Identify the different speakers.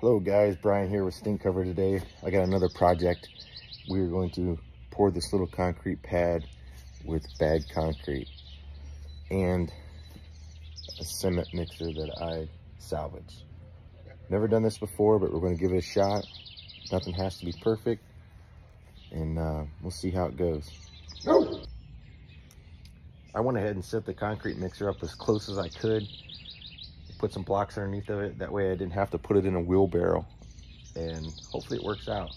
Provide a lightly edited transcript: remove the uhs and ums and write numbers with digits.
Speaker 1: Hello guys, Brian here with Stink Cover today. I got another project. We're going to pour this little concrete pad with bag concrete and a cement mixer that I salvaged. Never done this before, but we're going to give it a shot. Nothing has to be perfect, and we'll see how it goes. I went ahead and set the concrete mixer up as close as I could. Put some blocks underneath of it. That way I didn't have to put it in a wheelbarrow, and hopefully it works out.